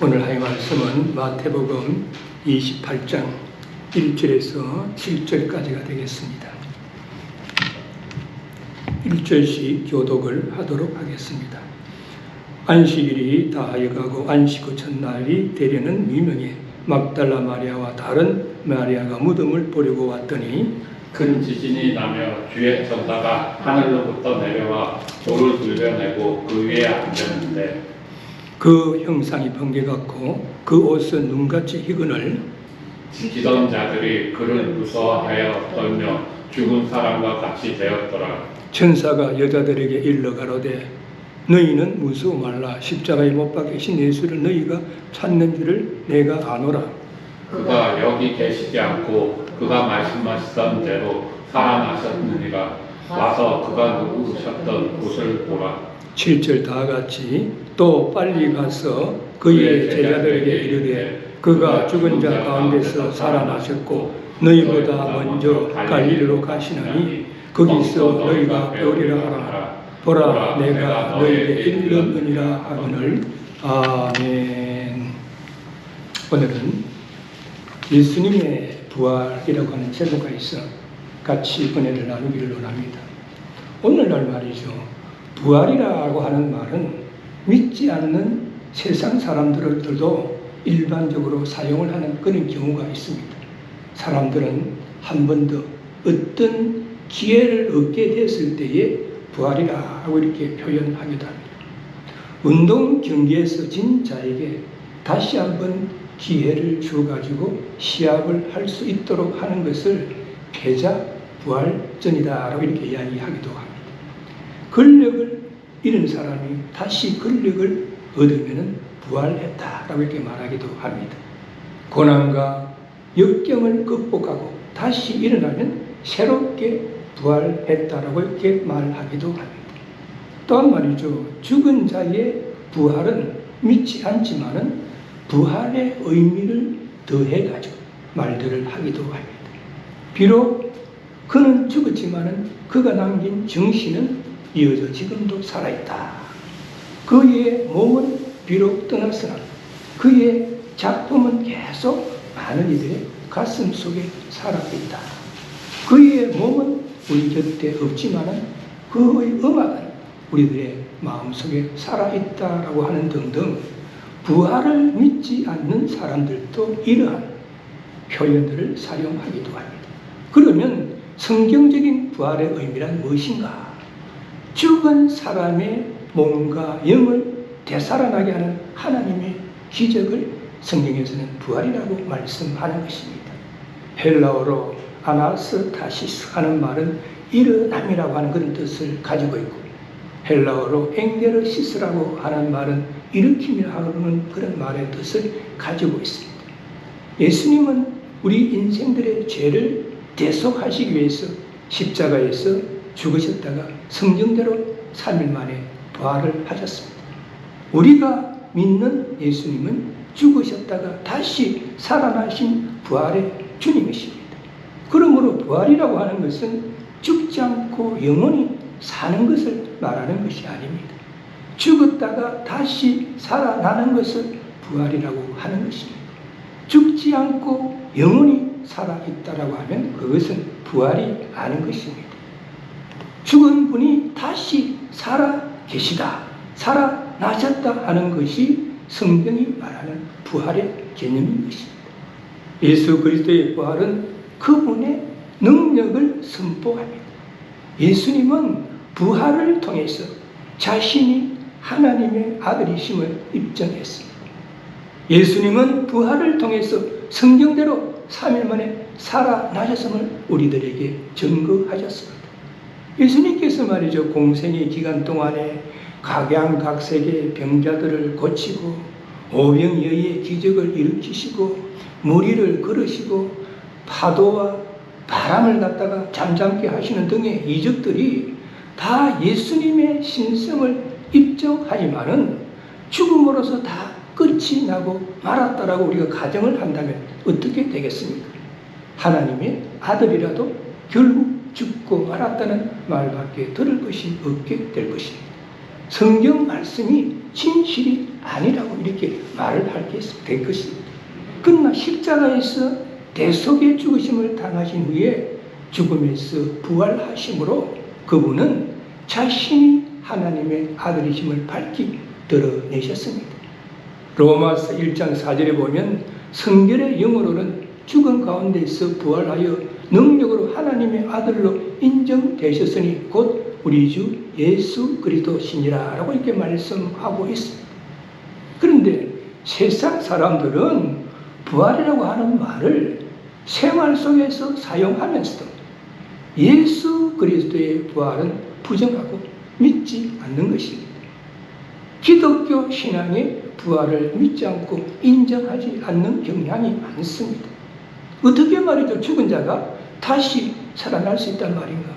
오늘 할 말씀은 마태복음 28장 1절에서 7절까지가 되겠습니다. 1절씩 교독을 하도록 하겠습니다. 안식일이 다하여가고 안식 후 첫날이 되려는 미명에 막달라 마리아와 다른 마리아가 무덤을 보려고 왔더니 큰 지진이 나며 주의 천사가 하늘로부터 내려와 돌을 굴려내고 그 위에 앉았는데 그 형상이 번개같고 그 옷은 눈같이 희근을 지키던 자들이 그를 무서워하여 떨며 죽은 사람과 같이 되었더라. 천사가 여자들에게 일러 가로되 너희는 무서워 말라. 십자가에 못 박히신 예수를 너희가 찾는 줄을 내가 아노라. 그가 여기 계시지 않고 그가 말씀하시던 대로 살아나셨느니라. 와서 그가 누우셨던 곳을 보라. 7절 다 같이 또 빨리 가서 그의 제자들에게 이르되 그가 죽은 자 가운데서 살아나셨고 너희보다 먼저 갈릴리로 가시나니 거기서 너희가 배우리라 하라. 보라 내가 너희에게 이르느니라 하거늘. 아멘. 오늘은 예수님의 부활이라고 하는 제도가 있어 같이 은혜를 나누기를 원합니다. 오늘날 말이죠. 부활이라고 하는 말은 믿지 않는 세상 사람들도 일반적으로 사용을 하는 그런 경우가 있습니다. 사람들은 한 번 더 어떤 기회를 얻게 됐을 때에 부활이라고 이렇게 표현하기도 합니다. 운동 경기에서 진 자에게 다시 한번 기회를 주어가지고 시합을 할 수 있도록 하는 것을 패자 부활전이다라고 이렇게 이야기하기도 합니다. 권력을 잃은 사람이 다시 권력을 얻으면 부활했다라고 이렇게 말하기도 합니다. 고난과 역경을 극복하고 다시 일어나면 새롭게 부활했다라고 이렇게 말하기도 합니다. 또한 말이죠. 죽은 자의 부활은 믿지 않지만은 부활의 의미를 더해가지고 말들을 하기도 합니다. 비록 그는 죽었지만은 그가 남긴 정신은 이어져 지금도 살아있다. 그의 몸은 비록 떠났으나 그의 작품은 계속 많은 이들의 가슴 속에 살아있다. 그의 몸은 우리 곁에 없지만은 그의 음악은 우리들의 마음속에 살아있다라고 하는 등등 부활을 믿지 않는 사람들도 이러한 표현들을 사용하기도 합니다. 그러면 성경적인 부활의 의미란 무엇인가? 죽은 사람의 몸과 영을 되살아나게 하는 하나님의 기적을 성경에서는 부활이라고 말씀하는 것입니다. 헬라어로 아나스타시스 하는 말은 일어남이라고 하는 그런 뜻을 가지고 있고 헬라어로 엥게르시스라고 하는 말은 일으킴이라고 하는 그런 말의 뜻을 가지고 있습니다. 예수님은 우리 인생들의 죄를 대속하시기 위해서 십자가에서 죽으셨다가 성경대로 3일 만에 부활을 하셨습니다. 우리가 믿는 예수님은 죽으셨다가 다시 살아나신 부활의 주님이십니다. 그러므로 부활이라고 하는 것은 죽지 않고 영원히 사는 것을 말하는 것이 아닙니다. 죽었다가 다시 살아나는 것을 부활이라고 하는 것입니다. 죽지 않고 영원히 살아있다라고 하면 그것은 부활이 아닌 것입니다. 죽은 분이 다시 살아 계시다, 살아나셨다 하는 것이 성경이 말하는 부활의 개념인 것입니다. 예수 그리스도의 부활은 그분의 능력을 선포합니다. 예수님은 부활을 통해서 자신이 하나님의 아들이심을 입증했습니다. 예수님은 부활을 통해서 성경대로 3일 만에 살아나셨음을 우리들에게 증거하셨습니다. 예수님께서 말이죠. 공생의 기간 동안에 각양각색의 병자들을 고치고 오병이어의 기적을 일으키시고 무리를 걸으시고 파도와 바람을 갖다가 잠잠케 하시는 등의 이적들이 다 예수님의 신성을 입증하지만은 죽음으로서 다 끝이 나고 말았다라고 우리가 가정을 한다면 어떻게 되겠습니까? 하나님의 아들이라도 결국 죽고 말았다는 말밖에 들을 것이 없게 될 것입니다. 성경 말씀이 진실이 아니라고 이렇게 말을 하게 된 것입니다. 그러나 십자가에서 대속의 죽으심을 당하신 후에 죽음에서 부활하심으로 그분은 자신이 하나님의 아들이심을 밝히 드러내셨습니다. 로마서 1장 4절에 보면 성결의 영으로는 죽은 가운데서 부활하여 능력으로 하나님의 아들로 인정되셨으니 곧 우리 주 예수 그리스도시니라 라고 이렇게 말씀하고 있습니다. 그런데 세상 사람들은 부활이라고 하는 말을 생활 속에서 사용하면서도 예수 그리스도의 부활은 부정하고 믿지 않는 것입니다. 기독교 신앙의 부활을 믿지 않고 인정하지 않는 경향이 많습니다. 어떻게 말이죠? 죽은 자가 다시 살아날 수 있단 말인가?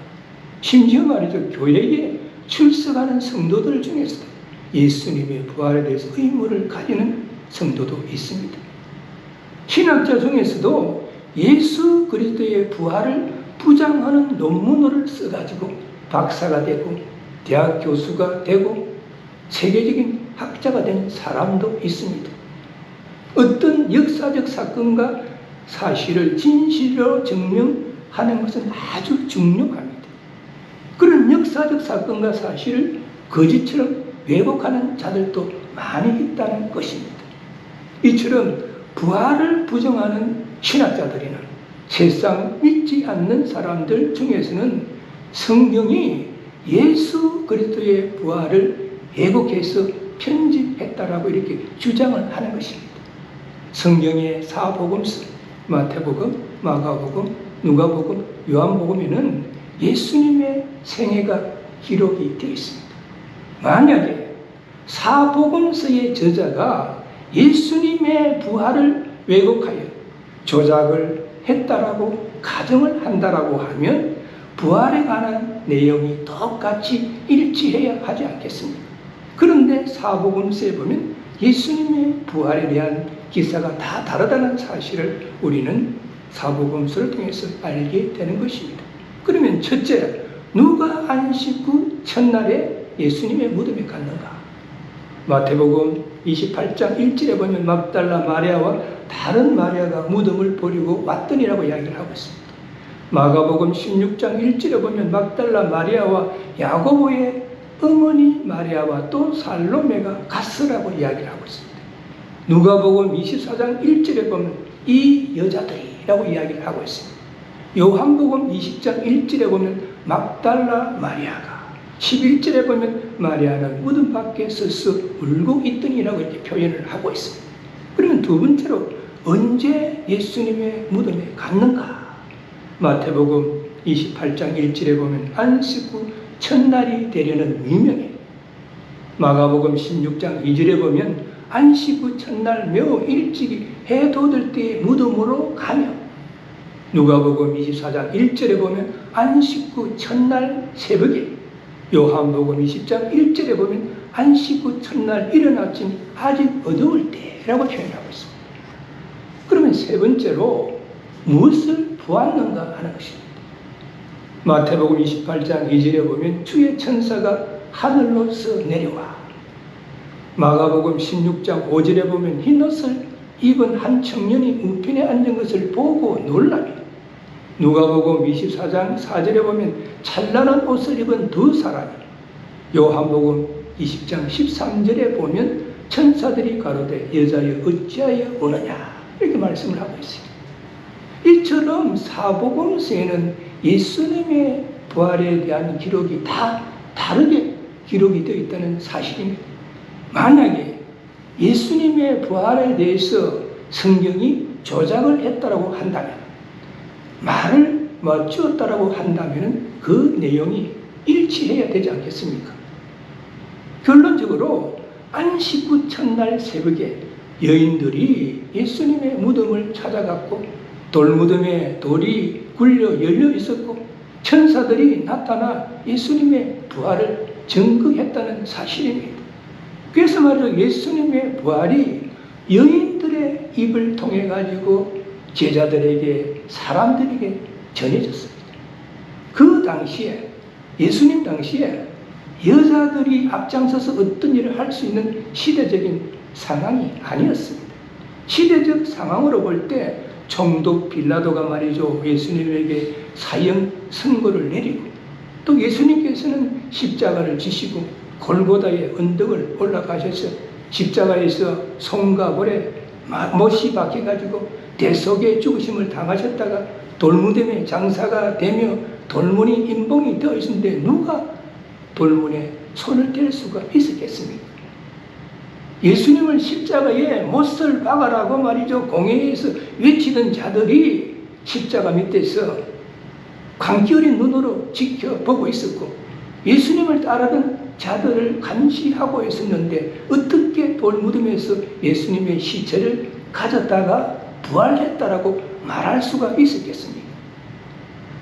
심지어 말이죠. 교회에 출석하는 성도들 중에서도 예수님의 부활에 대해서 의무를 가지는 성도도 있습니다. 신학자 중에서도 예수 그리스도의 부활을 부정하는 논문을 써가지고 박사가 되고 대학 교수가 되고 세계적인 학자가 된 사람도 있습니다. 어떤 역사적 사건과 사실을 진실로 증명하는 것은 아주 중요합니다. 그런 역사적 사건과 사실을 거짓처럼 왜곡하는 자들도 많이 있다는 것입니다. 이처럼 부활을 부정하는 신학자들이나 세상 믿지 않는 사람들 중에서는 성경이 예수 그리스도의 부활을 왜곡해서 편집했다라고 이렇게 주장을 하는 것입니다. 성경의 사복음서, 마태복음, 마가복음, 누가복음, 요한복음에는 예수님의 생애가 기록이 되어 있습니다. 만약에 사복음서의 저자가 예수님의 부활을 왜곡하여 조작을 했다라고 가정을 한다라고 하면 부활에 관한 내용이 똑같이 일치해야 하지 않겠습니까? 그런데 사복음서에 보면 예수님의 부활에 대한 기사가 다 다르다는 사실을 우리는 사복음서를 통해서 알게 되는 것입니다. 그러면 첫째, 누가 안식 후 첫날에 예수님의 무덤에 갔는가? 마태복음 28장 1절에 보면 막달라 마리아와 다른 마리아가 무덤을 버리고 왔더니라고 이야기를 하고 있습니다. 마가복음 16장 1절에 보면 막달라 마리아와 야고보의 어머니 마리아와 또 살로메가 갔으라고 이야기를 하고 있습니다. 누가복음 24장 1절에 보면 이 여자들이라고 이야기를 하고 있습니다. 요한복음 20장 1절에 보면 막달라 마리아가, 11절에 보면 마리아는 무덤 밖에 서서 울고 있더니라고 이렇게 표현을 하고 있습니다. 그러면 두 번째로 언제 예수님의 무덤에 갔는가? 마태복음 28장 1절에 보면 안식 후 첫날이 되려는 미명에, 마가복음 16장 2절에 보면 안식 후 첫날 매우 일찍이 해 돋을 때에 무덤으로 가며, 누가복음 24장 1절에 보면 안식 후 첫날 새벽에, 요한복음 20장 1절에 보면 안식 후 첫날 이른 아침 아직 어두울 때라고 표현하고 있습니다. 그러면 세 번째로 무엇을 보았는가 하는 것입니다. 마태복음 28장 2절에 보면 주의 천사가 하늘로서 내려와, 마가복음 16장 5절에 보면 흰옷을 입은 한 청년이 우편에 앉은 것을 보고 놀라며, 누가복음 24장 4절에 보면 찬란한 옷을 입은 두 사람이, 요한복음 20장 13절에 보면 천사들이 가로되 여자여 어찌하여 오느냐 이렇게 말씀을 하고 있습니다. 이처럼 사복음서에는 예수님의 부활에 대한 기록이 다 다르게 기록이 되어 있다는 사실입니다. 만약에 예수님의 부활에 대해서 성경이 조작을 했다라고 한다면, 말을 맞추었다라고 한다면 그 내용이 일치해야 되지 않겠습니까? 결론적으로 안식 후 첫날 새벽에 여인들이 예수님의 무덤을 찾아갔고 돌무덤에 돌이 굴려 열려 있었고 천사들이 나타나 예수님의 부활을 증거했다는 사실입니다. 그래서 말이죠, 예수님의 부활이 여인들의 입을 통해 가지고 제자들에게, 사람들에게 전해졌습니다. 그 당시에, 예수님 당시에 여자들이 앞장서서 어떤 일을 할 수 있는 시대적인 상황이 아니었습니다. 시대적 상황으로 볼 때 총독 빌라도가 말이죠, 예수님에게 사형 선고를 내리고, 또 예수님께서는 십자가를 지시고 골고다의 언덕을 올라가셔서 십자가에서 손과 볼에 못이 박혀가지고 대속의 죽으심을 당하셨다가 돌무덤에 장사가 되며 돌문이 임봉이 되어 있는데 누가 돌문에 손을 댈 수가 있었겠습니까? 예수님을 십자가에 못을 박아라고 말이죠, 공회에서 외치던 자들이 십자가 밑에서 광기 어린 눈으로 지켜보고 있었고, 예수님을 따르던 자들을 감시하고 있었는데 어떻게 돌무덤에서 예수님의 시체를 가졌다가 부활했다라고 말할 수가 있었겠습니까?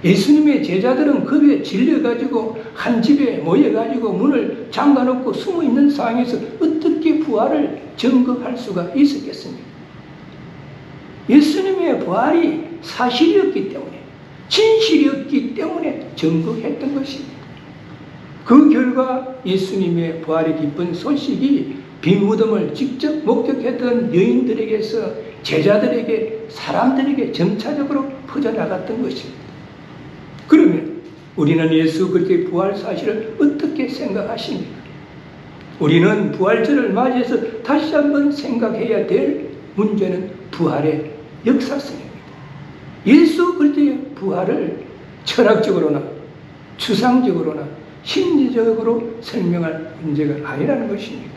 예수님의 제자들은 겁에 질려가지고 한 집에 모여가지고 문을 잠가놓고 숨어있는 상황에서 어떻게 부활을 증거할 수가 있었겠습니까? 예수님의 부활이 사실이었기 때문에, 진실이었기 때문에 증거했던 것입니다. 그 결과 예수님의 부활의 기쁜 소식이 빈 무덤을 직접 목격했던 여인들에게서 제자들에게, 사람들에게 점차적으로 퍼져나갔던 것입니다. 그러면 우리는 예수 그리스도의 부활 사실을 어떻게 생각하십니까? 우리는 부활절을 맞이해서 다시 한번 생각해야 될 문제는 부활의 역사성입니다. 예수 그리스도의 부활을 철학적으로나 추상적으로나 심리적으로 설명할 문제가 아니라는 것입니다.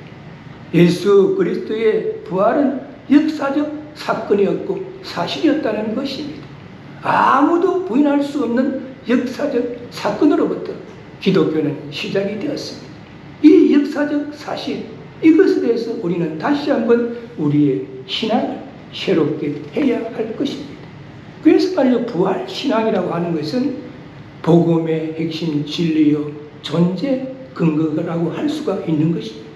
예수 그리스도의 부활은 역사적 사건이었고 사실이었다는 것입니다. 아무도 부인할 수 없는 역사적 사건으로부터 기독교는 시작이 되었습니다. 이 역사적 사실, 이것에 대해서 우리는 다시 한번 우리의 신앙을 새롭게 해야 할 것입니다. 그래서 말이죠, 부활 신앙이라고 하는 것은 복음의 핵심 진리요 존재 근거라고 할 수가 있는 것입니다.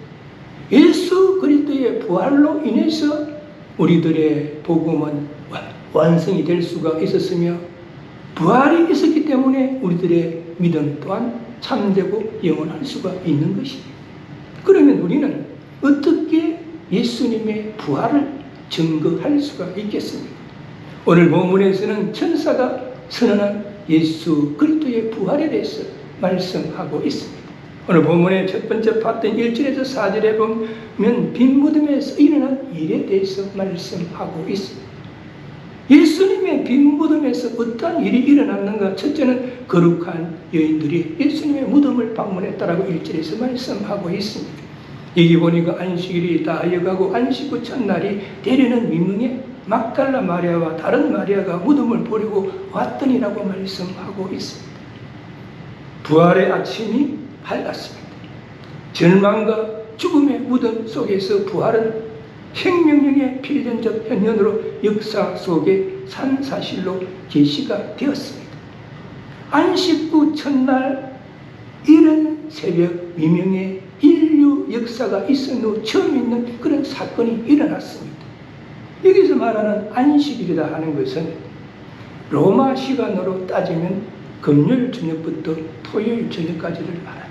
예수 그리스도의 부활로 인해서 우리들의 복음은 완성이 될 수가 있었으며, 부활이 있었기 때문에 우리들의 믿음 또한 참되고 영원할 수가 있는 것입니다. 그러면 우리는 어떻게 예수님의 부활을 증거할 수가 있겠습니까? 오늘 본문에서는 천사가 선언한 예수 그리스도의 부활에 대해서 말씀하고 있습니다. 오늘 본문의 첫 번째 파트 1절에서 4절에 보면 빈 무덤에서 일어난 일에 대해서 말씀하고 있습니다. 예수님의 빈 무덤에서 어떤 일이 일어났는가? 첫째는 거룩한 여인들이 예수님의 무덤을 방문했다라고 1절에서 말씀하고 있습니다. 여기 보니까 안식일이 다하여가고 안식 후 첫날이 되려는 미명의 막달라 마리아와 다른 마리아가 무덤을 보려고 왔더니라고 말씀하고 있습니다. 부활의 아침이 밝았습니다. 절망과 죽음의 무덤 속에서 부활은 생명력의 필연적 현현으로 역사 속의 산 사실로 계시가 되었습니다. 안식 후 첫날 이른 새벽 미명의 인류 역사가 있은 후 처음 있는 그런 사건이 일어났습니다. 여기서 말하는 안식일이라 하는 것은 로마 시간으로 따지면 금요일 저녁부터 토요일 저녁까지를 말합니다.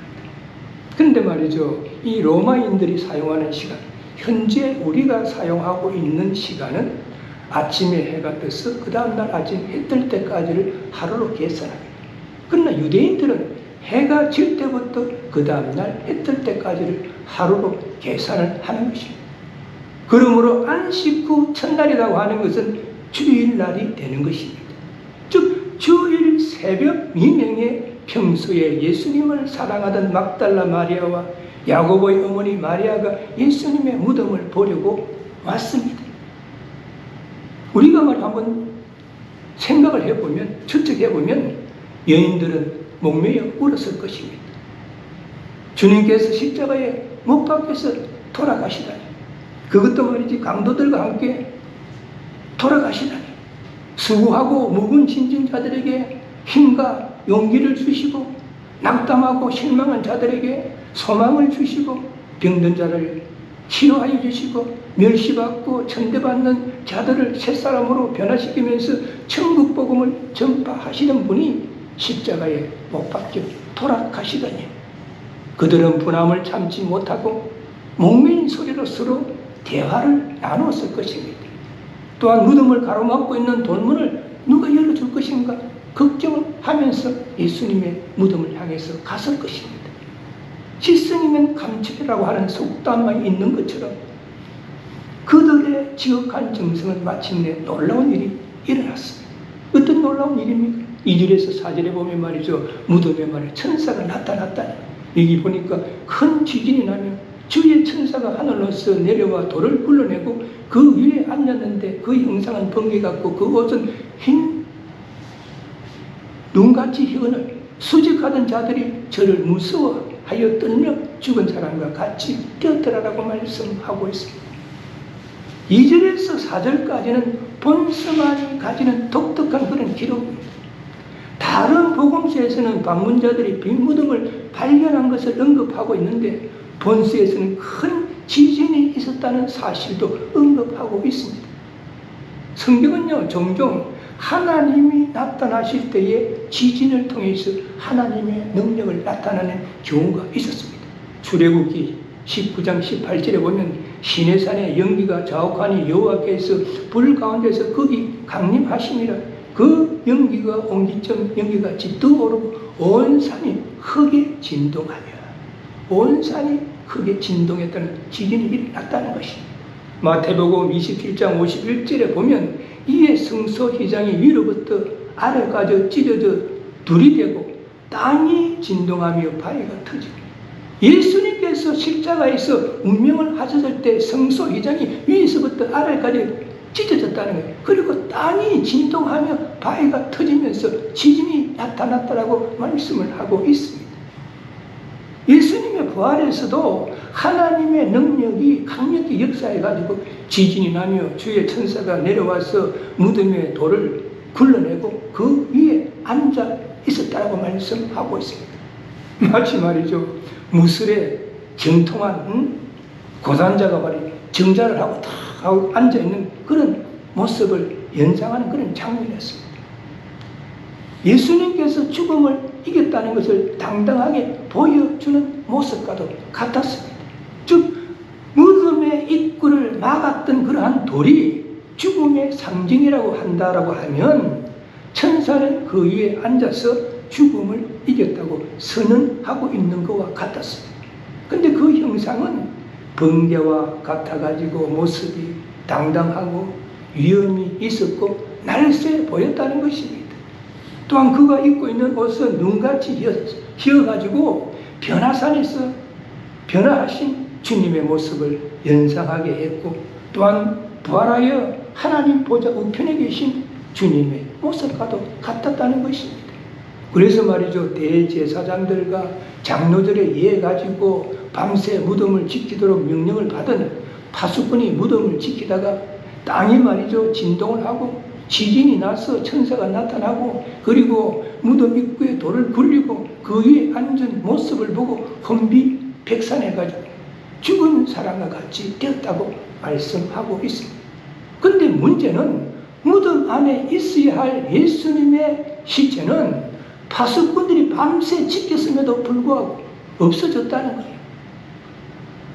그런데 말이죠, 이 로마인들이 사용하는 시간, 현재 우리가 사용하고 있는 시간은 아침에 해가 떠서 그 다음날 아침 해 뜰 때까지를 하루로 계산합니다. 그러나 유대인들은 해가 질 때부터 그 다음날 해 뜰 때까지를 하루로 계산을 하는 것입니다. 그러므로 안식 후 첫날이라고 하는 것은 주일날이 되는 것입니다. 즉 주일 새벽 미명에 평소에 예수님을 사랑하던 막달라 마리아와 야고보의 어머니 마리아가 예수님의 무덤을 보려고 왔습니다. 우리가 한번 생각을 해보면, 추측해보면 여인들은 목매여 울었을 것입니다. 주님께서 십자가에 못 박혀서 돌아가시다니, 그것도 말이지 강도들과 함께 돌아가시다니, 수고하고 묵은 진진자들에게 힘과 용기를 주시고 낙담하고 실망한 자들에게 소망을 주시고 병든 자를 치료하여 주시고 멸시받고 천대받는 자들을 새사람으로 변화시키면서 천국 복음을 전파하시는 분이 십자가에 못 박혀 돌아가시다니, 그들은 분함을 참지 못하고 목매인 소리로 서로 대화를 나누었을 것입니다. 또한 무덤을 가로막고 있는 돌문을 누가 열어줄 것인가 걱정하면서 예수님의 무덤을 향해서 갔을 것입니다. 실성이면 감추리라고 하는 속담만 있는 것처럼 그들의 지극한 정성은 마침내 놀라운 일이 일어났습니다. 어떤 놀라운 일입니까? 2절에서 4절에 보면 말이죠. 무덤에 말에 천사가 나타났다. 여기 보니까 큰 지진이 나며 주의 천사가 하늘로서 내려와 돌을 굴러내고 그 위에 앉았는데 그 형상은 번개 같고 그 옷은 흰 눈같이 희은을 수직하던 자들이 저를 무서워하여 떨며 죽은 사람과 같이 뛰었더라라고 말씀하고 있습니다. 2절에서 4절까지는 본서만이 가지는 독특한 그런 기록입니다. 다른 복음서에서는 방문자들이 빈 무덤을 발견한 것을 언급하고 있는데 본서에서는 큰 지진이 있었다는 사실도 언급하고 있습니다. 성경은요, 종종 하나님이 나타나실 때에 지진을 통해서 하나님의 능력을 나타내는 경우가 있었습니다. 출애굽기 19장 18절에 보면 시내산에 연기가 자욱하니 여호와께서 불 가운데서 거기 강림하심이라. 그 연기가 옹기점 연기같이 떠오르고 온 산이 크게 진동하며 온 산이 크게 진동했다는 지진이 일어났다는 것입니다. 마태복음 27장 51절에 보면 이에 성소휘장이 위로부터 아래까지 찢어져 둘이 되고 땅이 진동하며 바위가 터지고 예수님께서 십자가에서 운명을 하셨을 때 성소휘장이 위에서부터 아래까지 찢어졌다는 거예요. 그리고 땅이 진동하며 바위가 터지면서 지진이 나타났다라고 말씀을 하고 있습니다. 예수님의 부활에서도 하나님의 능력이 강력히 역사해가지고 지진이 나며 주의 천사가 내려와서 무덤의 돌을 굴러내고 그 위에 앉아 있었다라고 말씀하고 있습니다. 마치 말이죠. 무술에 정통한 고산자가 말이죠. 정자를 하고 탁 하고 앉아있는 그런 모습을 연상하는 그런 장면이었습니다. 예수님께서 죽음을 이겼다는 것을 당당하게 보여주는 모습과도 같았습니다. 즉 무덤의 입구를 막았던 그러한 돌이 죽음의 상징이라고 한다라고 하면 천사는 그 위에 앉아서 죽음을 이겼다고 선언하고 있는 것과 같았습니다. 그런데 그 형상은 번개와 같아가지고 모습이 당당하고 위엄이 있었고 날쌔 보였다는 것입니다. 또한 그가 입고 있는 옷은 눈같이 휘어가지고 변화산에서 변화하신 주님의 모습을 연상하게 했고 또한 부활하여 하나님 보좌 우편에 계신 주님의 모습과도 같았다는 것입니다. 그래서 말이죠. 대제사장들과 장로들에 의해 가지고 밤새 무덤을 지키도록 명령을 받은 파수꾼이 무덤을 지키다가 땅이 말이죠. 진동을 하고 지진이 나서 천사가 나타나고 그리고 무덤 입구에 돌을 굴리고 그 위에 앉은 모습을 보고 혼비백산해가지고 죽은 사람과 같이 되었다고 말씀하고 있습니다. 그런데 문제는 무덤 안에 있어야 할 예수님의 시체는 파수꾼들이 밤새 지켰음에도 불구하고 없어졌다는 거예요.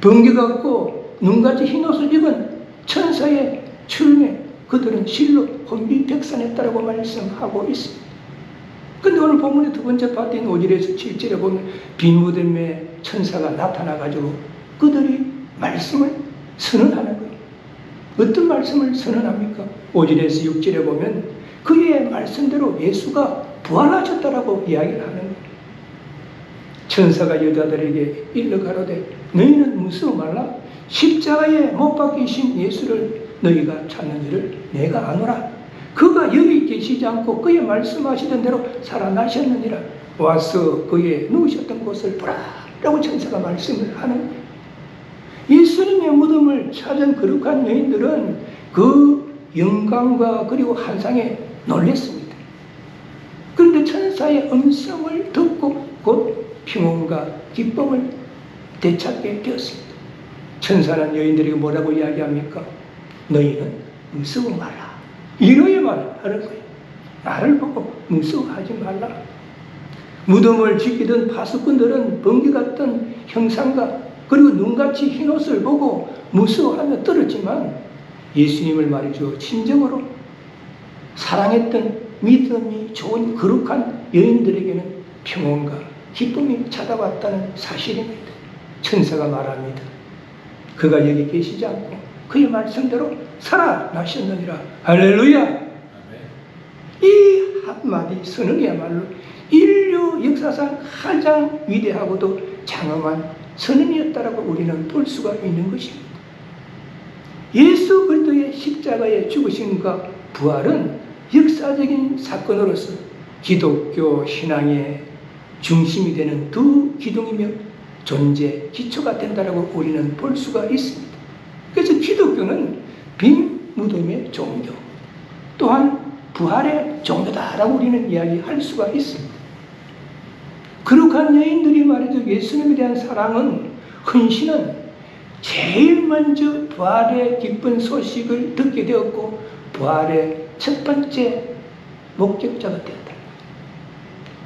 번개 같고 눈같이 흰 옷을 입은 천사의 출매 그들은 실로 혼비백산했다라고 말씀하고 있습니다. 그런데 오늘 본문의 두 번째 파트인 5절에서 7절에 보면 빈 무덤에 천사가 나타나가지고 그들이 말씀을 선언하는 거예요. 어떤 말씀을 선언합니까? 5절에서 6절에 보면 그의 말씀대로 예수가 부활하셨다라고 이야기를 하는 거예요. 천사가 여자들에게 일러 가로되 너희는 무서워 말라. 십자가에 못 박히신 예수를 너희가 찾는 일을 내가 아노라. 그가 여기 계시지 않고 그의 말씀하시던 대로 살아나셨느니라. 와서 그의 누우셨던 곳을 보라 라고 천사가 말씀을 하는 거예요. 예수님의 무덤을 찾은 거룩한 여인들은 그 영광과 그리고 환상에 놀랐습니다. 그런데 천사의 음성을 듣고 곧 평온과 기쁨을 되찾게 되었습니다. 천사는 여인들에게 뭐라고 이야기합니까? 너희는 무서워 마라. 이로의 말을 하는 거예요. 나를 보고 무서워하지 말라. 무덤을 지키던 파수꾼들은 번개 같던 형상과 그리고 눈같이 흰 옷을 보고 무서워하며 떨었지만 예수님을 말이죠, 친정으로 사랑했던 믿음이 좋은 거룩한 여인들에게는 평온과 기쁨이 찾아왔다는 사실입니다. 천사가 말합니다. 그가 여기 계시지 않고 그의 말씀대로 살아나셨느니라. 할렐루야. 이 한마디 선언이야말로 인류 역사상 가장 위대하고도 장엄한 선언이었다라고 우리는 볼 수가 있는 것입니다. 예수 그리스도의 십자가의 죽으심과 부활은 역사적인 사건으로서 기독교 신앙의 중심이 되는 두 기둥이며 존재 기초가 된다라고 우리는 볼 수가 있습니다. 그래서 기독교는 빈 무덤의 종교, 또한 부활의 종교다라고 우리는 이야기할 수가 있습니다. 거룩한 여인들이 말이죠, 예수님에 대한 사랑은, 헌신은 제일 먼저 부활의 기쁜 소식을 듣게 되었고 부활의 첫 번째 목격자가 되었다.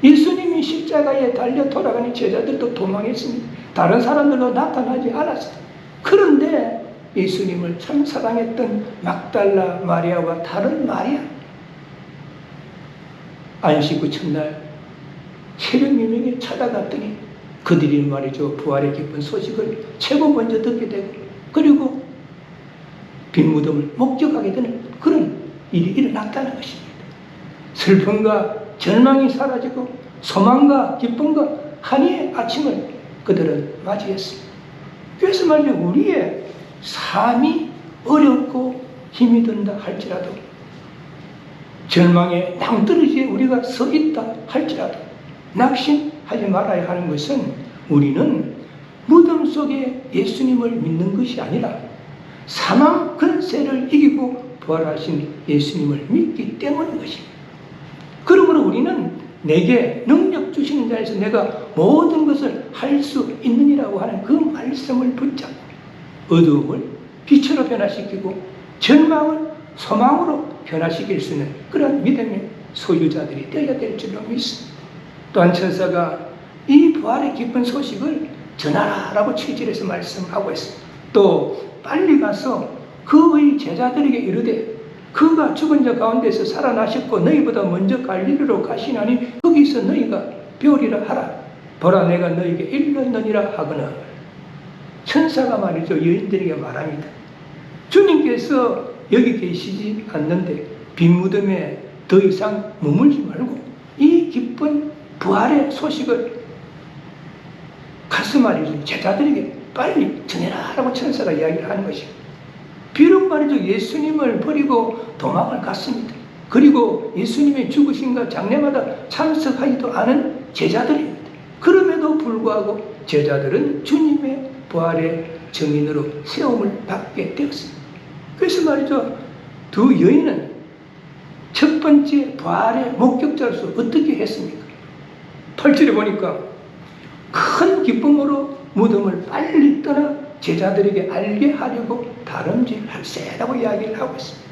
예수님이 십자가에 달려 돌아가는 제자들도 도망했습니다. 다른 사람들도 나타나지 않았어요. 그런데 예수님을 참 사랑했던 막달라 마리아와 다른 마리아, 안식 후 첫날 새벽 유명에 찾아갔더니 그들이 말이죠, 부활의 기쁜 소식을 최고 먼저 듣게 되고 그리고 빈 무덤을 목격하게 되는 그런 일이 일어났다는 것입니다. 슬픔과 절망이 사라지고 소망과 기쁨과 한이의 아침을 그들은 맞이했습니다. 그래서 말이죠, 우리의 삶이 어렵고 힘이 든다 할지라도, 절망에 낭떠러지에 우리가 서 있다 할지라도 낙심하지 말아야 하는 것은 우리는 무덤 속에 예수님을 믿는 것이 아니라 사망 근세를 이기고 부활하신 예수님을 믿기 때문인 것입니다. 그러므로 우리는 내게 능력 주시는 자에서 내가 모든 것을 할 수 있느니라고 하는 그 말씀을 붙잡고 어두움을 빛으로 변화시키고 절망을 소망으로 변화시킬 수 있는 그런 믿음의 소유자들이 되어야 될 줄로 믿습니다. 또한 천사가 이 부활의 기쁜 소식을 전하라라고 7절에서 말씀하고 있습니다. 또 빨리 가서 그의 제자들에게 이르되 그가 죽은 자 가운데서 살아나셨고 너희보다 먼저 갈릴리로 가시나니 거기서 너희가 배우리라 하라. 보라 내가 너희에게 일렀느니라 하거나. 천사가 말이죠, 여인들에게 말합니다. 주님께서 여기 계시지 않는데 빈 무덤에 더 이상 머물지 말고 이 기쁜 부활의 소식을 가서 말이죠, 제자들에게 빨리 전해라 라고 천사가 이야기를 하는 것입니다. 비록 말이죠, 예수님을 버리고 도망을 갔습니다. 그리고 예수님의 죽으심과 장례마다 참석하지도 않은 제자들입니다. 그럼에도 불구하고 제자들은 주님의 부활의 증인으로 세움을 받게 되었습니다. 그래서 말이죠, 두 여인은 첫 번째 부활의 목격자로서 어떻게 했습니까? 8절에 보니까 큰 기쁨으로 무덤을 빨리 떠나 제자들에게 알게 하려고 다름질할세라고 이야기를 하고 있습니다.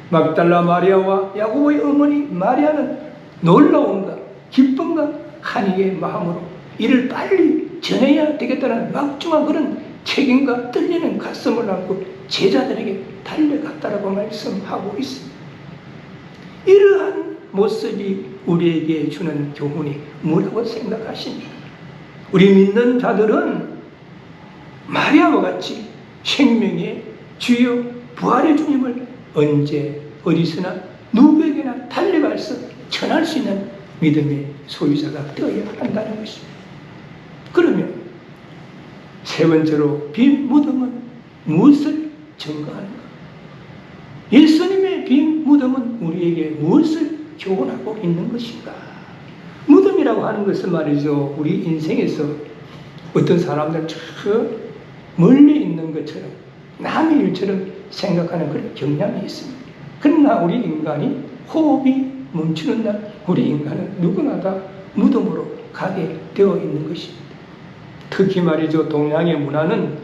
막달라 마리아와 야고보의 어머니 마리아는 놀라움과 기쁨과 한이의 마음으로 이를 빨리 전해야 되겠다는 막중한 그런 책임과 떨리는 가슴을 안고 제자들에게 달려갔다라고 말씀하고 있습니다. 이러한 모습이 우리에게 주는 교훈이 뭐라고 생각하십니까? 우리 믿는 자들은 마리아와 같이 생명의 주요 부활의 주님을 언제 어디서나 누구에게나 달려가서 전할 수 있는 믿음의 소유자가 되어야 한다는 것입니다. 그러면 세 번째로 빈 무덤은 무엇을 증거하는가? 예수님의 빈 무덤은 우리에게 무엇을 교훈하고 있는 것인가? 무덤이라고 하는 것은 말이죠, 우리 인생에서 어떤 사람들은 저 멀리 있는 것처럼 남의 일처럼 생각하는 그런 경향이 있습니다. 그러나 우리 인간이 호흡이 멈추는 날 우리 인간은 누구나 다 무덤으로 가게 되어 있는 것입니다. 특히 말이죠, 동양의 문화는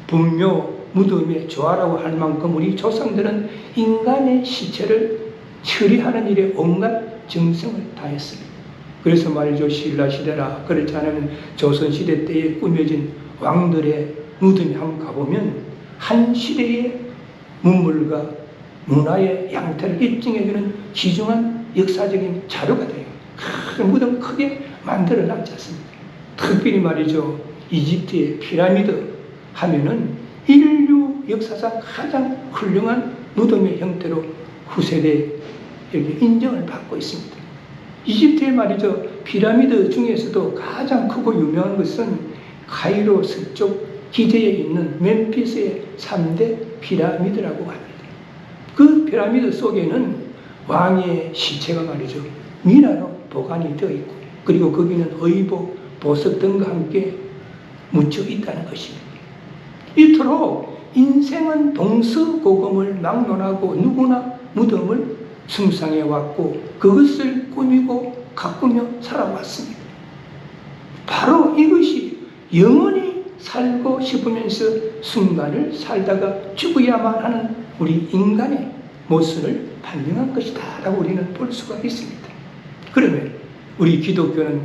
분묘 무덤의 조화라고 할 만큼 우리 조상들은 인간의 시체를 처리하는 일에 온갖 정성을 다했습니다. 그래서 말이죠. 신라시대라 그렇지 않으면 조선시대 때에 꾸며진 왕들의 무덤에 한번 가보면 한 시대의 문물과 문화의 양태를 입증해주는 귀중한 역사적인 자료가 돼요. 큰 무덤 크게 만들어 놨지 않습니까? 특별히 말이죠. 이집트의 피라미드 하면은 인류 역사상 가장 훌륭한 무덤의 형태로 후세대에 인정을 받고 있습니다. 이집트의 말이죠. 피라미드 중에서도 가장 크고 유명한 것은 카이로 서쪽 기재에 있는 멤피스의 3대 피라미드라고 합니다. 그 피라미드 속에는 왕의 시체가 말이죠. 미라로 보관이 되어 있고, 그리고 거기는 의복, 보석 등과 함께 묻혀 있다는 것입니다. 이토록 인생은 동서고금을 막론하고 누구나 무덤을 숭상해 왔고 그것을 꾸미고 가꾸며 살아왔습니다. 바로 이것이 영원히 살고 싶으면서 순간을 살다가 죽어야만 하는 우리 인간의 모습을 반영한 것이다 라고 우리는 볼 수가 있습니다. 그러면 우리 기독교는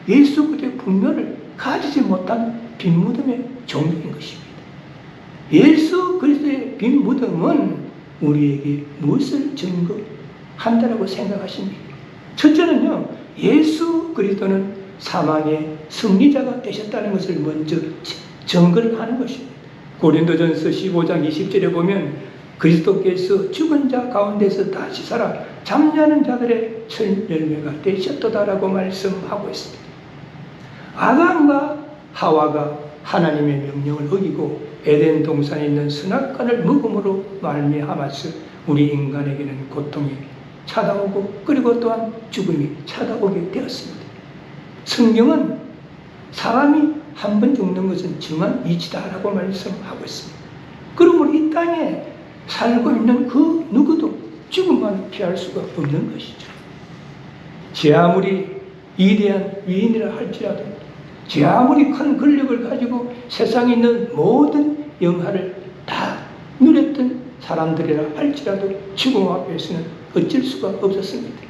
예수 그리스도의 분별을 가지지 못한 빈 무덤의 종류인 것입니다. 예수 그리스도의 빈 무덤은 우리에게 무엇을 증거한다라고 생각하십니까? 첫째는요, 예수 그리스도는 사망의 승리자가 되셨다는 것을 먼저 증거를 하는 것입니다. 고린도전서 15장 20절에 보면 그리스도께서 죽은 자 가운데서 다시 살아 잠자는 자들의 첫 열매가 되셨도다라고 말씀하고 있습니다. 아담과 하와가 하나님의 명령을 어기고 에덴 동산에 있는 선악과를 먹음으로 말미암아서 우리 인간에게는 고통이 찾아오고 그리고 또한 죽음이 찾아오게 되었습니다. 성경은 사람이 한 번 죽는 것은 정한 이치다라고 말씀하고 있습니다. 그러므로 이 땅에 살고 있는 그 누구도 죽음만 피할 수가 없는 것이죠. 제 아무리 위대한 위인이라 할지라도, 제 아무리 큰 권력을 가지고 세상에 있는 모든 영화를 다 누렸던 사람들이라 할지라도 죽음 앞에서는 어쩔 수가 없었습니다.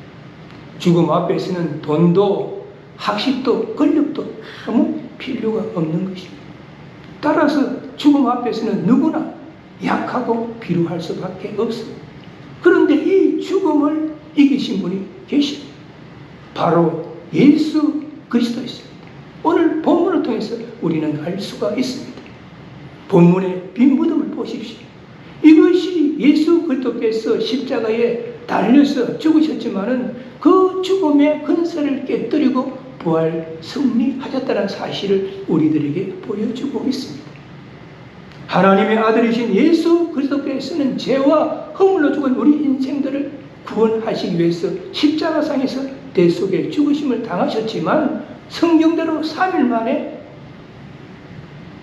죽음 앞에서는 돈도 학식도 권력도 아무 필요가 없는 것입니다. 따라서 죽음 앞에서는 누구나 약하고 비루할 수밖에 없습니다. 그런데 이 죽음을 이기신 분이 계십니다. 바로 예수 그리스도였습니다. 오늘 본문을 통해서 우리는 알 수가 있습니다. 본문의 빈 무덤을 보십시오. 이것이 예수 그리스도께서 십자가에 달려서 죽으셨지만은 그 죽음의 근세를 깨뜨리고 부활 승리하셨다는 사실을 우리들에게 보여주고 있습니다. 하나님의 아들이신 예수 그리스도께서는 죄와 허물로 죽은 우리 인생들을 구원하시기 위해서 십자가상에서 대속의 죽으심을 당하셨지만 성경대로 3일 만에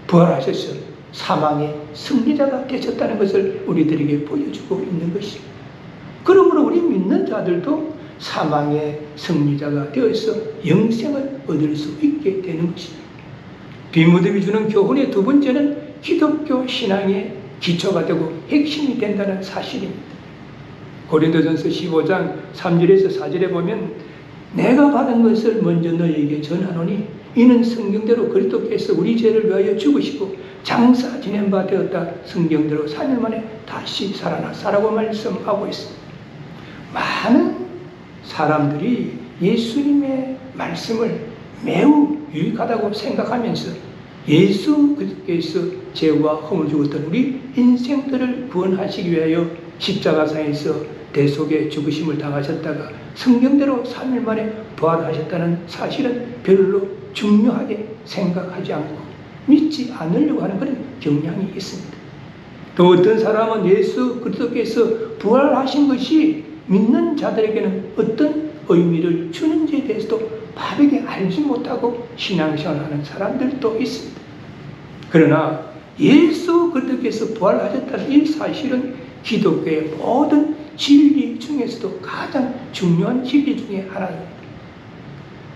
부활하셔서 사망의 승리자가 되셨다는 것을 우리들에게 보여주고 있는 것입니다. 그러므로 우리 믿는 자들도 사망의 승리자가 되어서 영생을 얻을 수 있게 되는 것입니다. 빈 무덤이 주는 교훈의 두 번째는 기독교 신앙의 기초가 되고 핵심이 된다는 사실입니다. 고린도전서 15장 3절에서 4절에 보면 내가 받은 것을 먼저 너희에게 전하노니 이는 성경대로 그리스도께서 우리 죄를 위하여 죽으시고 장사 지낸 바 되었다. 성경대로 3일 만에 다시 살아났사라고 말씀하고 있습니다. 많은 사람들이 예수님의 말씀을 매우 유익하다고 생각하면서 예수 그리스도께서 죄와 허물 죽었던 우리 인생들을 구원하시기 위하여 십자가상에서 대속의 죽으심을 당하셨다가 성경대로 3일 만에 부활하셨다는 사실은 별로 중요하게 생각하지 않고 믿지 않으려고 하는 그런 경향이 있습니다. 또 어떤 사람은 예수 그리스도께서 부활하신 것이 믿는 자들에게는 어떤 의미를 주는지에 대해서도 바르게 알지 못하고 신앙생활하는 사람들도 있습니다. 그러나 예수 그리스도께서 부활하셨다는 이 사실은 기독교의 모든 진리 중에서도 가장 중요한 진리 중에 하나입니다.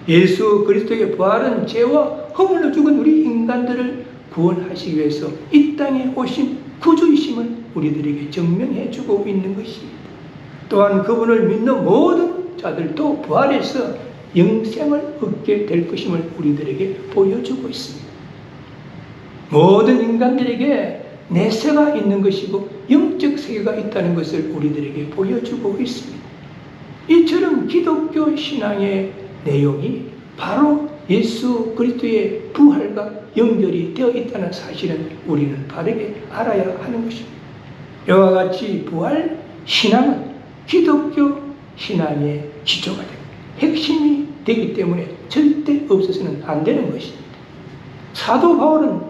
예수 그리스도의 부활은 죄와 허물로 죽은 우리 인간들을 구원하시기 위해서 이 땅에 오신 구주이심을 우리들에게 증명해 주고 있는 것입니다. 또한 그분을 믿는 모든 자들도 부활해서 영생을 얻게 될 것임을 우리들에게 보여주고 있습니다. 모든 인간들에게 내세가 있는 것이고 영적 세계가 있다는 것을 우리들에게 보여주고 있습니다. 이처럼 기독교 신앙의 내용이 바로 예수 그리스도의 부활과 연결이 되어 있다는 사실은 우리는 바르게 알아야 하는 것입니다. 이와 같이 부활 신앙은 기독교 신앙의 기초가 되고 핵심이 되기 때문에 절대 없어서는 안 되는 것입니다. 사도 바울은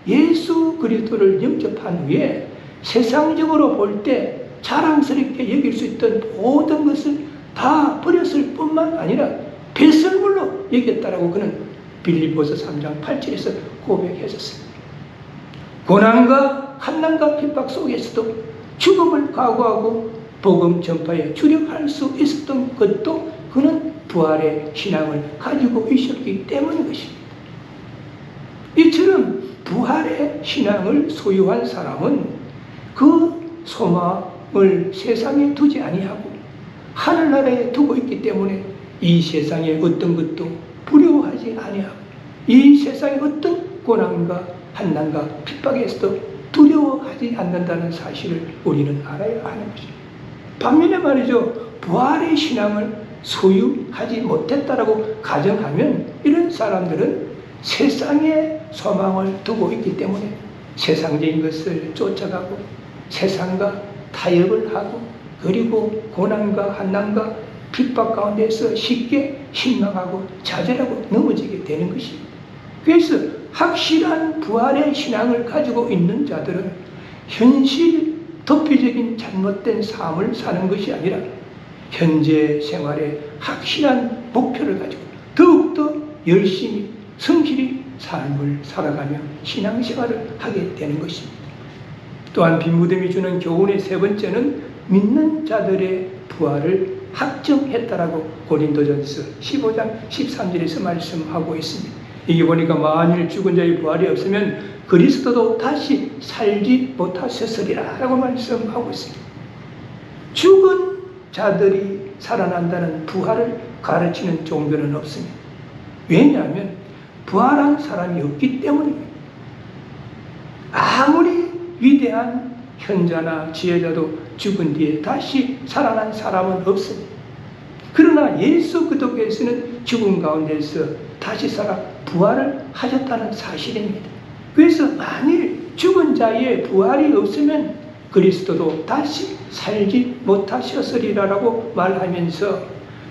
예수 그리스도를 영접한 후에 세상적으로 볼 때 자랑스럽게 여길 수 있던 모든 것을 다 버렸을 뿐만 아니라 배설물로 여겼다라고 그는 빌립보서 3장 8절에서 고백했었습니다. 고난과 환난과 핍박 속에서도 죽음을 각오하고 복음 전파에 주력할 수 있었던 것도 그는 부활의 신앙을 가지고 있었기 때문인 것입니다. 이처럼 부활의 신앙을 소유한 사람은 그 소망을 세상에 두지 아니하고 하늘나라에 두고 있기 때문에 이 세상의 어떤 것도 두려워하지 아니하고 이 세상의 어떤 고난과 환난과 핍박에서도 두려워하지 않는다는 사실을 우리는 알아야 하는 것입니다. 반면에 말이죠, 부활의 신앙을 소유하지 못했다라고 가정하면 이런 사람들은 세상에 소망을 두고 있기 때문에 세상적인 것을 쫓아가고 세상과 타협을 하고 그리고 고난과 환난과 핍박 가운데서 쉽게 실망하고 좌절하고 넘어지게 되는 것입니다. 그래서 확실한 부활의 신앙을 가지고 있는 자들은 현실 도피적인 잘못된 삶을 사는 것이 아니라 현재 생활에 확실한 목표를 가지고 더욱더 열심히 성실히 삶을 살아가며 신앙생활을 하게 되는 것입니다. 또한 빈무덤이 주는 교훈의 세 번째는 믿는 자들의 부활을 확정했다라고 고린도전서 15장 13절에서 말씀하고 있습니다. 이게 보니까 만일 죽은 자의 부활이 없으면 그리스도도 다시 살지 못하셨으리라 라고 말씀하고 있습니다. 죽은 자들이 살아난다는 부활을 가르치는 종교는 없습니다. 왜냐하면 부활한 사람이 없기 때문입니다. 아무리 위대한 현자나 지혜자도 죽은 뒤에 다시 살아난 사람은 없습니다. 그러나 예수 그리스도께서는 죽은 가운데서 다시 살아 부활을 하셨다는 사실입니다. 그래서 만일 죽은 자의 부활이 없으면 그리스도도 다시 살지 못하셨으리라고 말하면서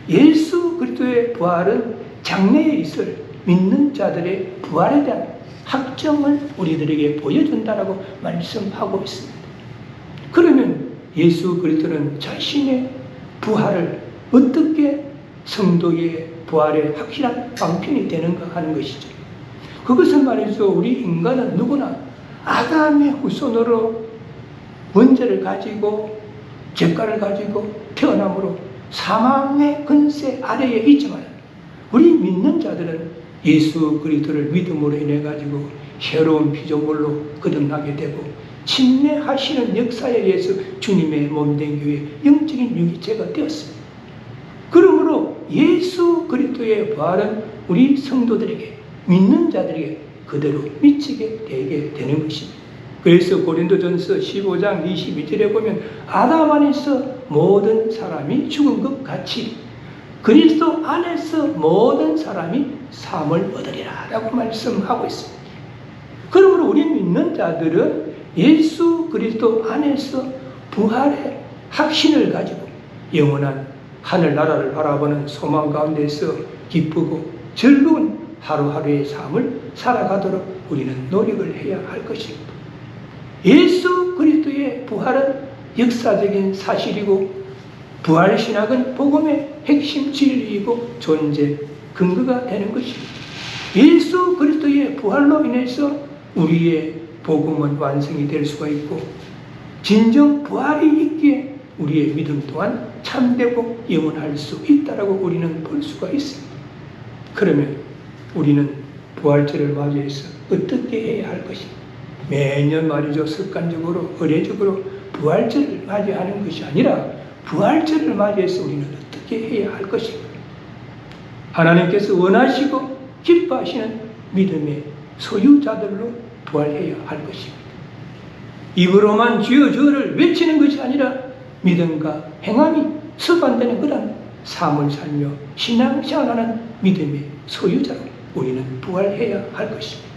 예수 그리스도의 부활은 장래에 있을 믿는 자들의 부활에 대한 확정을 우리들에게 보여준다라고 말씀하고 있습니다. 그러면 예수 그리스도는 자신의 부활을 어떻게 성도의 부활의 확실한 방편이 되는가 하는 것이죠. 그것은 말이죠, 우리 인간은 누구나 아담의 후손으로 원죄를 가지고 죄가를 가지고 태어남으로 사망의 권세 아래에 있지만 우리 믿는 자들은 예수 그리스도를 믿음으로 인해 가지고 새로운 피조물로 거듭나게 되고 침례하시는 역사에 의해서 주님의 몸된 교회 영적인 유기체가 되었습니다. 그러므로 예수 그리스도의 부활은 우리 성도들에게 믿는 자들에게 그대로 미치게 되게 되는 것입니다. 그래서 고린도전서 15장 22절에 보면 아담 안에서 모든 사람이 죽은 것 같이 그리스도 안에서 모든 사람이 삶을 얻으리라 라고 말씀하고 있습니다. 그러므로 우리 믿는 자들은 예수 그리스도 안에서 부활의 확신을 가지고 영원한 하늘나라를 바라보는 소망 가운데서 기쁘고 즐거운 하루하루의 삶을 살아가도록 우리는 노력을 해야 할 것입니다. 예수 그리스도의 부활은 역사적인 사실이고 부활신학은 복음의 핵심 진리이고 존재 근거가 되는 것입니다. 예수 그리스도의 부활로 인해서 우리의 복음은 완성이 될 수가 있고 진정 부활이 있기에 우리의 믿음 또한 참되고 영원할 수 있다라고 우리는 볼 수가 있습니다. 그러면 우리는 부활절을 맞이해서 어떻게 해야 할 것인가? 매년 말이죠, 습관적으로 의례적으로 부활절을 맞이하는 것이 아니라 부활절을 맞이해서 우리는 어떻게 해야 할 것인가? 하나님께서 원하시고 기뻐하시는 믿음의 소유자들로 부활해야 할 것입니다. 입으로만 주여 주여를 외치는 것이 아니라 믿음과 행함이 습관되는 그런 삶을 살며 신앙생활하는 믿음의 소유자로 우리는 부활해야 할 것입니다.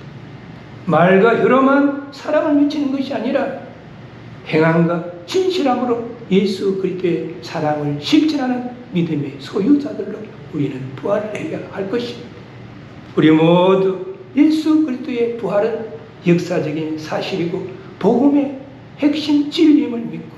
말과 혀로만 사랑을 미치는 것이 아니라 행함과 진실함으로 예수 그리스도의 사랑을 실천하는 믿음의 소유자들로 우리는 부활해야 할 것입니다. 우리 모두 예수 그리스도의 부활은 역사적인 사실이고 복음의 핵심 진리임을 믿고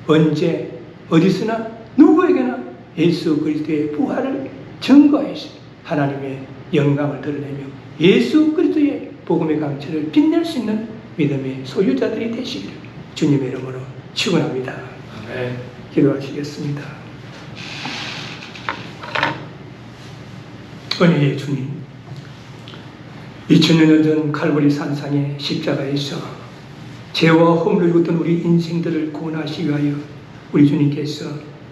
언제 어디서나 누구에게나 예수 그리스도의 부활을 증거해서 하나님의 영광을 드러내며 예수 그리스도의 복음의 강철을 빛낼 수 있는 믿음의 소유자들이 되시기를 주님의 이름으로 축원합니다. 아멘. 기도하시겠습니다. 은혜의 주님, 2000년 전 칼보리 산상의 십자가에서 죄와 허물을 입었던 우리 인생들을 구원하시기 위하여 우리 주님께서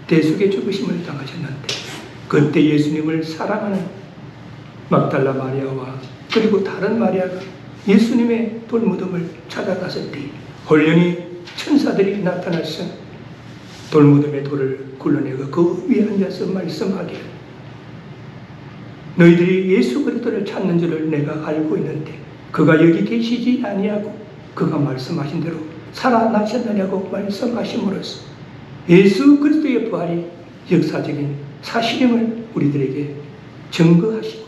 대속의 죽으심을 당하셨는데 그때 예수님을 사랑하는 막달라 마리아와 그리고 다른 마리아가 예수님의 돌무덤을 찾아갔을 때 홀연히 천사들이 나타나서 돌무덤의 돌을 굴러내고 그 위에 앉아서 말씀하기를 너희들이 예수 그리스도를 찾는 줄을 내가 알고 있는데 그가 여기 계시지 아니하고 그가 말씀하신 대로 살아나셨느냐고 말씀하심으로써 예수 그리스도의 부활이 역사적인 사실임을 우리들에게 증거하시고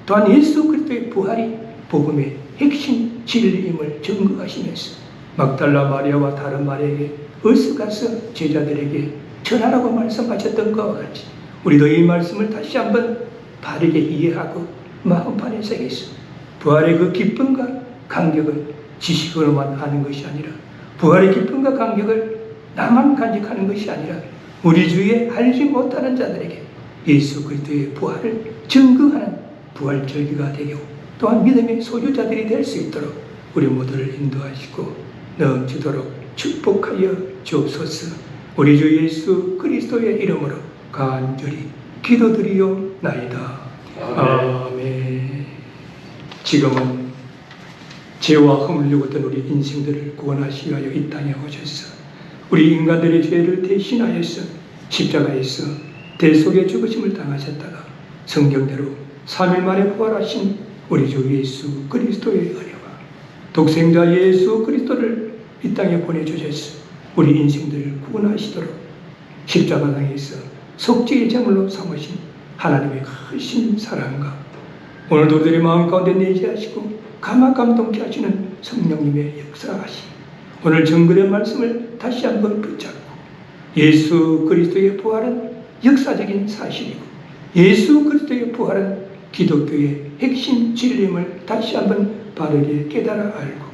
또한 예수 그리스도의 부활이 복음의 핵심 진리임을 증거하시면서 막달라 마리아와 다른 마리아에게 어서 가서 제자들에게 전하라고 말씀하셨던 것과 같이 우리도 이 말씀을 다시 한번 바르게 이해하고 마음판에 새겨서 부활의 그 기쁨과 감격을 지식으로만 아는 것이 아니라 부활의 기쁨과 감격을 나만 간직하는 것이 아니라 우리 주위에 알지 못하는 자들에게 예수 그리스도의 부활을 증거하는 부활절기가 되고 또한 믿음의 소유자들이 될 수 있도록 우리 모두를 인도하시고 넘치도록 축복하여 주옵소서. 우리 주 예수 그리스도의 이름으로 간절히 기도드리옵나이다. 아멘. 지금은 죄와 허물을 입었던 우리 인생들을 구원하시기 위하여 이 땅에 오셔서 우리 인간들의 죄를 대신하여서 십자가에서 대속의 죽으심을 당하셨다가 성경대로 3일 만에 부활하신 우리 주 예수 그리스도의 은혜와 독생자 예수 그리스도를 이 땅에 보내주셔서 우리 인생들을 구원하시도록 십자가상에서 속죄의 제물로 삼으신 하나님의 크신 사랑과 오늘도 우리들의 마음 가운데 내재하시고 감화 감동케 하시는 성령님의 역사하심 오늘 정글의 말씀을 다시 한번 붙잡고 예수 그리스도의 부활은 역사적인 사실이고 예수 그리스도의 부활은 기독교의 핵심 진리임을 다시 한번 바르게 깨달아 알고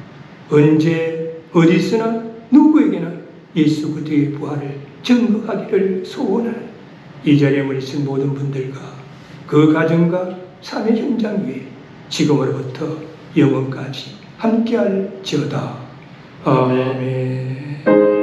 언제 어디서나 누구에게나 예수 그리스도의 부활을 증거하기를 소원하는 이 자리에 모이신 모든 분들과 그 가정과 삶의 현장 위에 지금으로부터 영원까지 함께할지어다. 아멘.